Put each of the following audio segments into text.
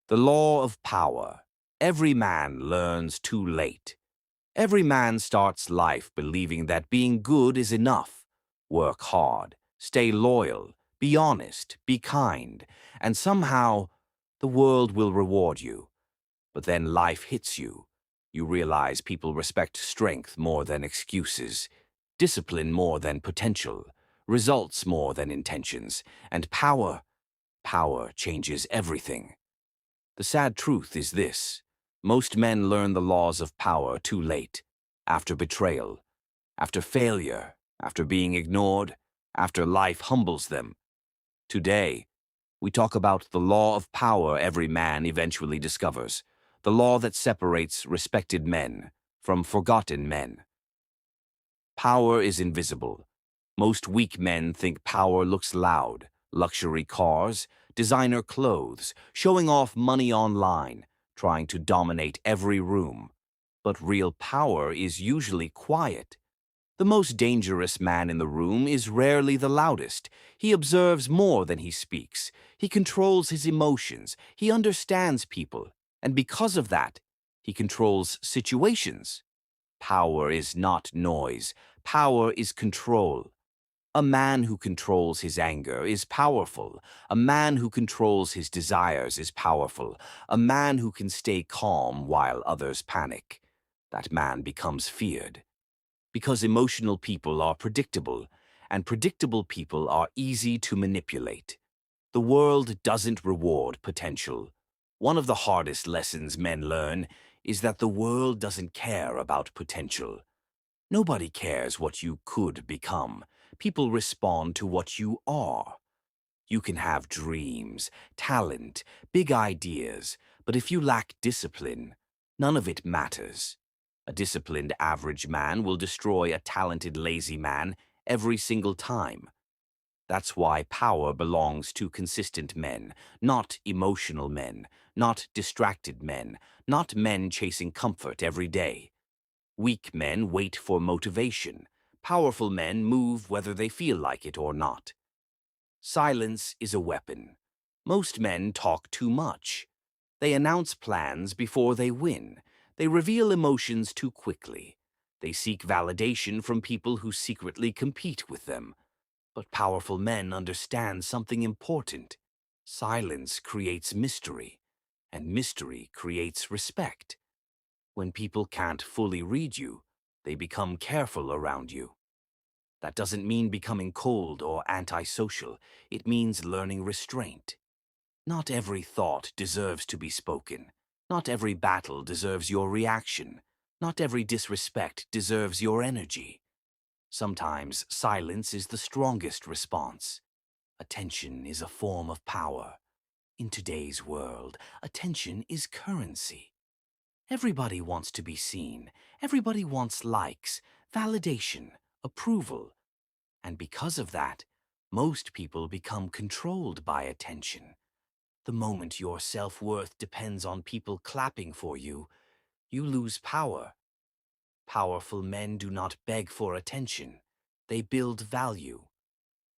The law of power. Every man learns too late. Every man starts life believing that being good is enough. Work hard, stay loyal, be honest, be kind, and somehow the world will reward you. But then life hits you. You realize people respect strength more than excuses, discipline more than potential, results more than intentions, and power changes everything. The sad truth is this: most men learn the laws of power too late, after betrayal, after failure, after being ignored, after life humbles them. Today, we talk about the law of power every man eventually discovers, the law that separates respected men from forgotten men. Power is invisible. Most weak men think power looks loud: luxury cars, designer clothes, showing off money online, trying to dominate every room. But real power is usually quiet. The most dangerous man in the room is rarely the loudest. He observes more than he speaks. He controls his emotions. He understands people. And because of that, he controls situations. Power is not noise. Power is control. A man who controls his anger is powerful. A man who controls his desires is powerful. A man who can stay calm while others panic, that man becomes feared. Because emotional people are predictable, and predictable people are easy to manipulate. The world doesn't reward potential. One of the hardest lessons men learn is that the world doesn't care about potential. Nobody cares what you could become. People respond to what you are. You can have dreams, talent, big ideas, but if you lack discipline, none of it matters. A disciplined average man will destroy a talented lazy man every single time. That's why power belongs to consistent men, not emotional men, not distracted men, not men chasing comfort every day. Weak men wait for motivation. Powerful men move whether they feel like it or not. Silence is a weapon. Most men talk too much. They announce plans before they win. They reveal emotions too quickly. They seek validation from people who secretly compete with them. But powerful men understand something important. Silence creates mystery, and mystery creates respect. When people can't fully read you, they become careful around you. That doesn't mean becoming cold or antisocial. It means learning restraint. Not every thought deserves to be spoken. Not every battle deserves your reaction. Not every disrespect deserves your energy. Sometimes silence is the strongest response. Attention is a form of power. In today's world, attention is currency. Everybody wants to be seen. Everybody wants likes, validation, approval. And because of that, most people become controlled by attention. The moment your self-worth depends on people clapping for you, you lose power. Powerful men do not beg for attention. They build value,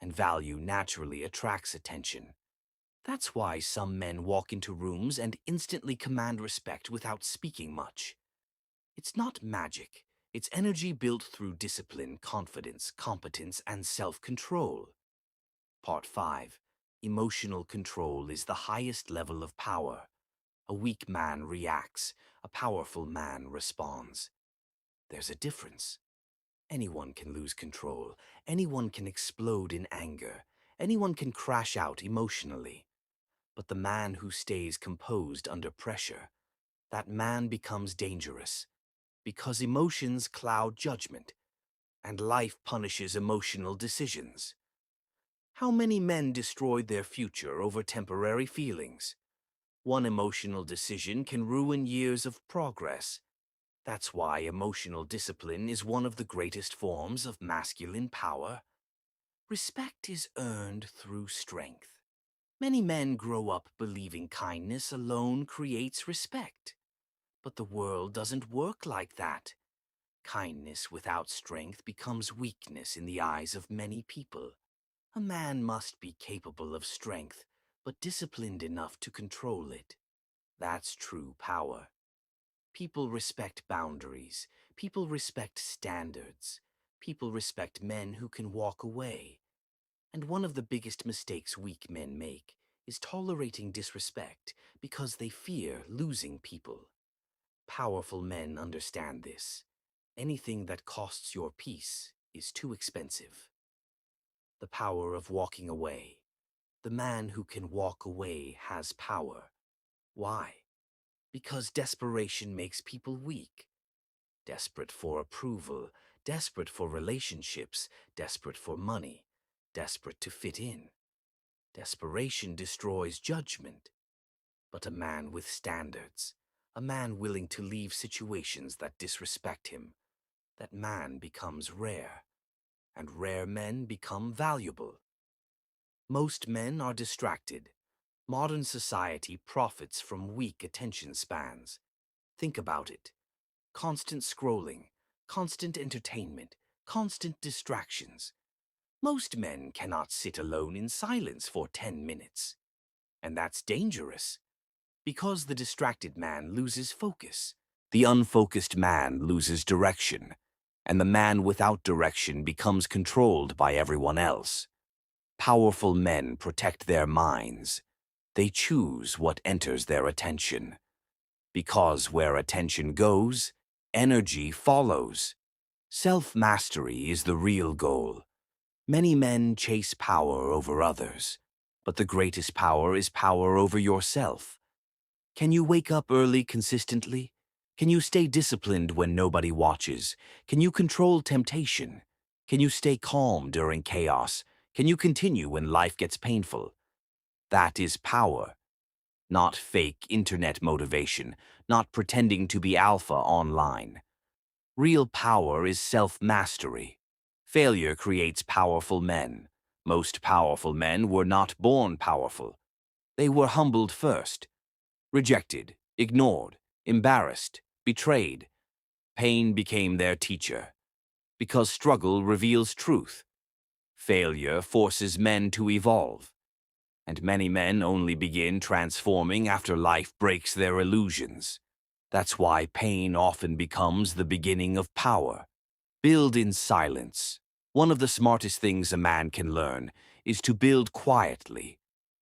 and value naturally attracts attention. That's why some men walk into rooms and instantly command respect without speaking much. It's not magic. It's energy built through discipline, confidence, competence, and self-control. Part 5. Emotional control is the highest level of power. A weak man reacts. A powerful man responds. There's a difference. Anyone can lose control. Anyone can explode in anger. Anyone can crash out emotionally. But the man who stays composed under pressure, that man becomes dangerous. Because emotions cloud judgment, and life punishes emotional decisions. How many men destroyed their future over temporary feelings? One emotional decision can ruin years of progress. That's why emotional discipline is one of the greatest forms of masculine power. Respect is earned through strength. Many men grow up believing kindness alone creates respect. But the world doesn't work like that. Kindness without strength becomes weakness in the eyes of many people. A man must be capable of strength, but disciplined enough to control it. That's true power. People respect boundaries. People respect standards. People respect men who can walk away. And one of the biggest mistakes weak men make is tolerating disrespect because they fear losing people. Powerful men understand this. Anything that costs your peace is too expensive. The power of walking away. The man who can walk away has power. Why? Because desperation makes people weak. Desperate for approval, desperate for relationships, desperate for money, desperate to fit in. Desperation destroys judgment. But a man with standards, a man willing to leave situations that disrespect him, that man becomes rare, and rare men become valuable. Most men are distracted. Modern society profits from weak attention spans. Think about it. Constant scrolling, constant entertainment, constant distractions. Most men cannot sit alone in silence for 10 minutes. And that's dangerous, because the distracted man loses focus. The unfocused man loses direction, and the man without direction becomes controlled by everyone else. Powerful men protect their minds. They choose what enters their attention. Because where attention goes, energy follows. Self-mastery is the real goal. Many men chase power over others, but the greatest power is power over yourself. Can you wake up early consistently? Can you stay disciplined when nobody watches? Can you control temptation? Can you stay calm during chaos? Can you continue when life gets painful? That is power, not fake internet motivation, not pretending to be alpha online. Real power is self-mastery. Failure creates powerful men. Most powerful men were not born powerful. They were humbled first, rejected, ignored, embarrassed, betrayed. Pain became their teacher, because struggle reveals truth. Failure forces men to evolve, and many men only begin transforming after life breaks their illusions. That's why pain often becomes the beginning of power. Build in silence. One of the smartest things a man can learn is to build quietly.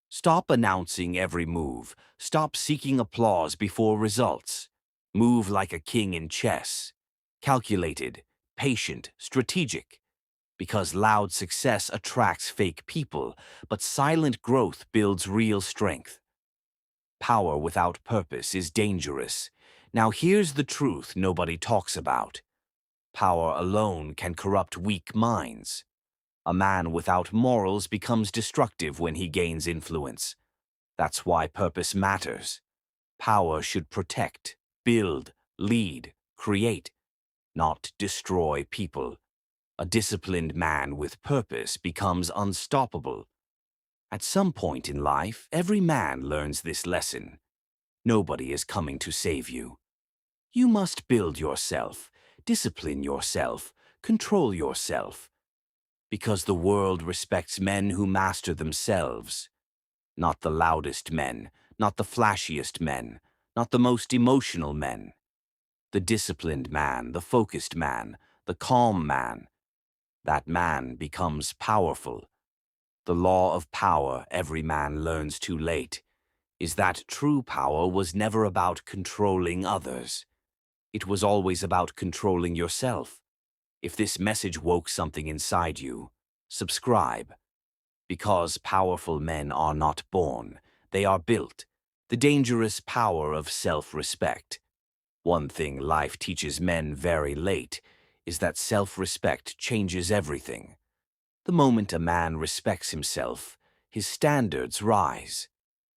Stop announcing every move. Stop seeking applause before results. Move like a king in chess. Calculated, patient, strategic. Because loud success attracts fake people, but silent growth builds real strength. Power without purpose is dangerous. Now here's the truth nobody talks about. Power alone can corrupt weak minds. A man without morals becomes destructive when he gains influence. That's why purpose matters. Power should protect, build, lead, create, not destroy people. A disciplined man with purpose becomes unstoppable. At some point in life, every man learns this lesson. Nobody is coming to save you. You must build yourself, discipline yourself, control yourself. Because the world respects men who master themselves. Not the loudest men, not the flashiest men, not the most emotional men. The disciplined man, the focused man, the calm man. That man becomes powerful. The law of power every man learns too late is that true power was never about controlling others. It was always about controlling yourself. If this message woke something inside you, subscribe. Because powerful men are not born, they are built. The dangerous power of self-respect. One thing life teaches men very late is that self-respect changes everything. The moment a man respects himself, his standards rise.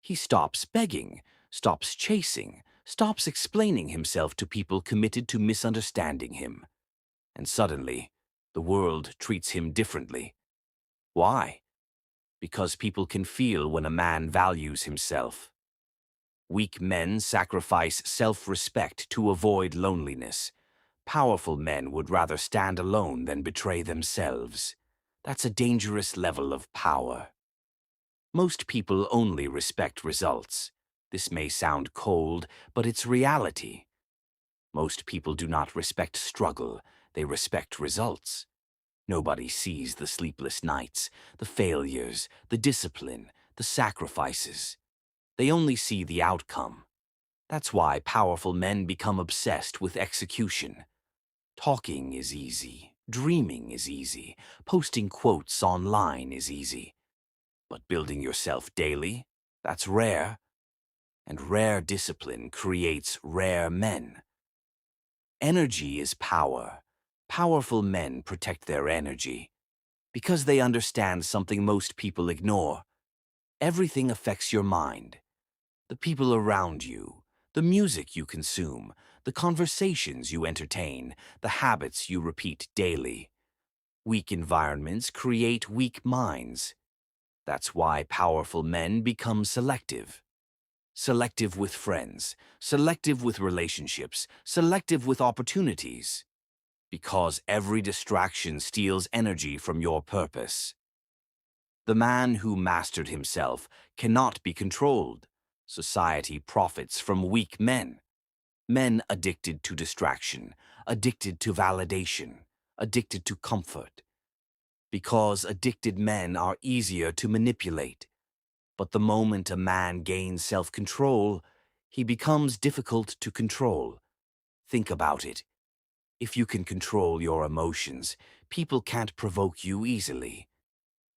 He stops begging, stops chasing, stops explaining himself to people committed to misunderstanding him. And suddenly, the world treats him differently. Why? Because people can feel when a man values himself. Weak men sacrifice self-respect to avoid loneliness. Powerful men would rather stand alone than betray themselves. That's a dangerous level of power. Most people only respect results. This may sound cold, but it's reality. Most people do not respect struggle, they respect results. Nobody sees the sleepless nights, the failures, the discipline, the sacrifices. They only see the outcome. That's why powerful men become obsessed with execution. Talking is easy, dreaming is easy, posting quotes online is easy. But building yourself daily, that's rare. And rare discipline creates rare men. Energy is power. Powerful men protect their energy because they understand something most people ignore. Everything affects your mind. The people around you, the music you consume, the conversations you entertain, the habits you repeat daily. Weak environments create weak minds. That's why powerful men become selective. Selective with friends, selective with relationships, selective with opportunities. Because every distraction steals energy from your purpose. The man who mastered himself cannot be controlled. Society profits from weak men. Men addicted to distraction, addicted to validation, addicted to comfort. Because addicted men are easier to manipulate. But the moment a man gains self-control, he becomes difficult to control. Think about it. If you can control your emotions, people can't provoke you easily.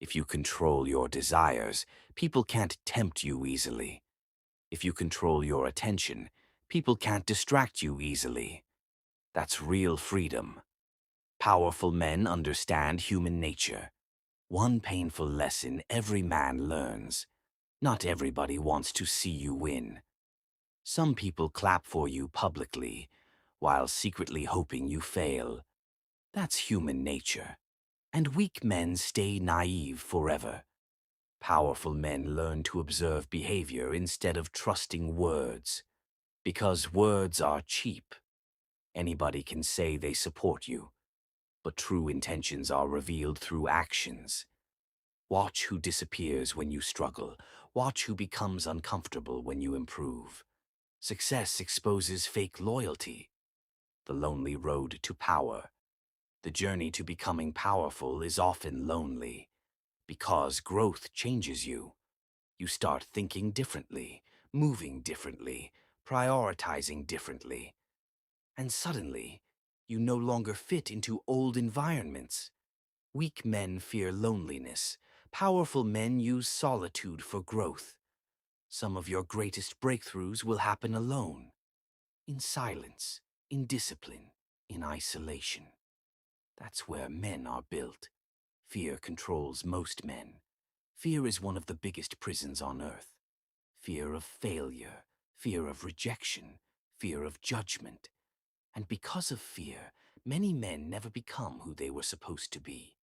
If you control your desires, people can't tempt you easily. If you control your attention, people can't distract you easily. That's real freedom. Powerful men understand human nature. One painful lesson every man learns. Not everybody wants to see you win. Some people clap for you publicly, while secretly hoping you fail. That's human nature. And weak men stay naive forever. Powerful men learn to observe behavior instead of trusting words. Because words are cheap. Anybody can say they support you, but true intentions are revealed through actions. Watch who disappears when you struggle. Watch who becomes uncomfortable when you improve. Success exposes fake loyalty. The lonely road to power. The journey to becoming powerful is often lonely. Because growth changes you. You start thinking differently, moving differently, prioritizing differently. And suddenly, you no longer fit into old environments. Weak men fear loneliness. Powerful men use solitude for growth. Some of your greatest breakthroughs will happen alone. In silence, in discipline, in isolation. That's where men are built. Fear controls most men. Fear is one of the biggest prisons on earth. Fear of failure, fear of rejection, fear of judgment. And because of fear, many men never become who they were supposed to be.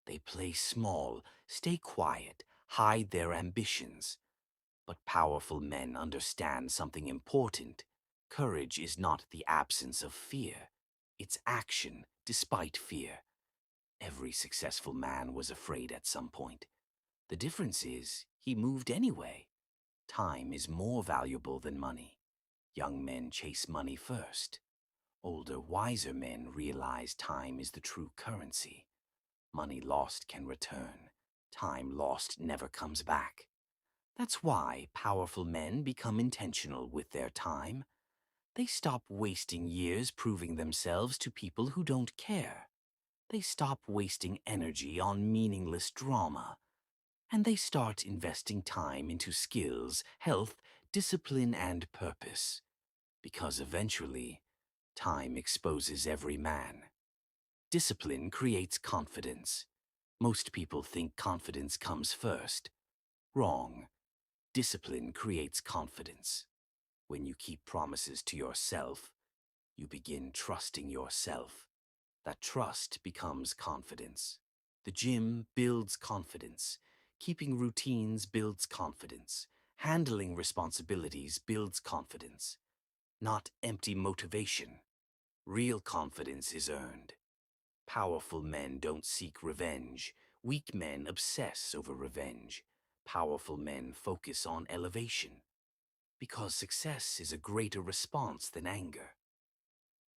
They play small, stay quiet, hide their ambitions. But powerful men understand something important. Courage is not the absence of fear. It's action despite fear. Every successful man was afraid at some point. The difference is, he moved anyway. Time is more valuable than money. Young men chase money first. Older, wiser men realize time is the true currency. Money lost can return. Time lost never comes back. That's why powerful men become intentional with their time. They stop wasting years proving themselves to people who don't care. They stop wasting energy on meaningless drama. And they start investing time into skills, health, discipline, and purpose. Because eventually, time exposes every man. Discipline creates confidence. Most people think confidence comes first. Wrong. Discipline creates confidence. When you keep promises to yourself, you begin trusting yourself. That trust becomes confidence. The gym builds confidence. Keeping routines builds confidence. Handling responsibilities builds confidence. Not empty motivation. Real confidence is earned. Powerful men don't seek revenge. Weak men obsess over revenge. Powerful men focus on elevation. Because success is a greater response than anger.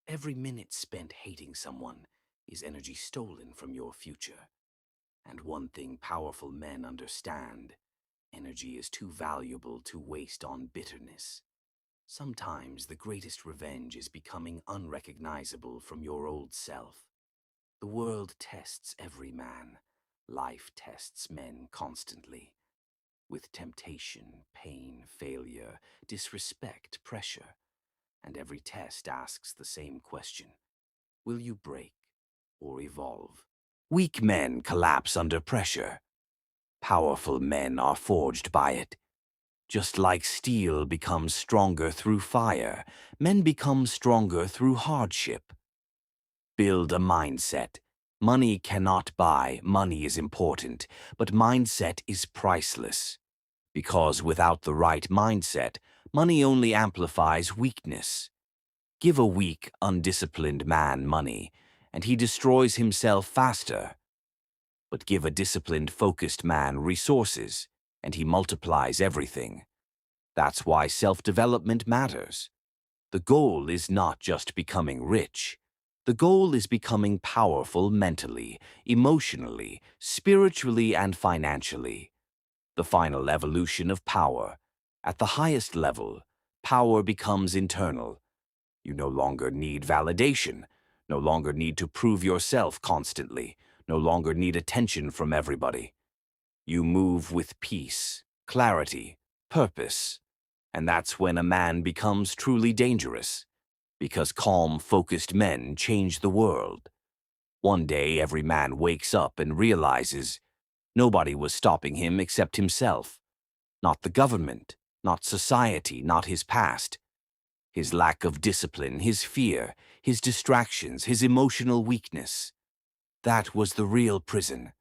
Every minute spent hating someone is energy stolen from your future. And one thing powerful men understand: energy is too valuable to waste on bitterness. Sometimes the greatest revenge is becoming unrecognizable from your old self. The world tests every man. Life tests men constantly. With temptation, pain, failure, disrespect, pressure. And every test asks the same question: will you break or evolve? Weak men collapse under pressure. Powerful men are forged by it. Just like steel becomes stronger through fire, men become stronger through hardship. Build a mindset. Money cannot buy, money is important, but mindset is priceless. Because without the right mindset, money only amplifies weakness. Give a weak, undisciplined man money, and he destroys himself faster. But give a disciplined, focused man resources, and he multiplies everything. That's why self-development matters. The goal is not just becoming rich. The goal is becoming powerful mentally, emotionally, spiritually, and financially. The final evolution of power. At the highest level, power becomes internal. You no longer need validation, no longer need to prove yourself constantly, no longer need attention from everybody. You move with peace, clarity, purpose. And that's when a man becomes truly dangerous, because calm, focused men change the world. One day, every man wakes up and realizes nobody was stopping him except himself. Not the government, not society, not his past. His lack of discipline, his fear, his distractions, his emotional weakness. That was the real prison.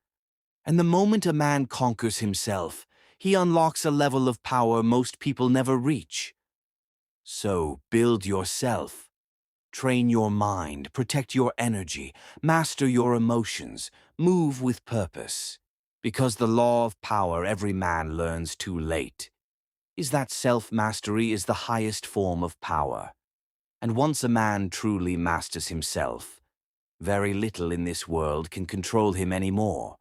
And the moment a man conquers himself, he unlocks a level of power most people never reach. So, build yourself. Train your mind, protect your energy, master your emotions, move with purpose. Because the law of power every man learns too late is that self-mastery is the highest form of power. And once a man truly masters himself, very little in this world can control him anymore.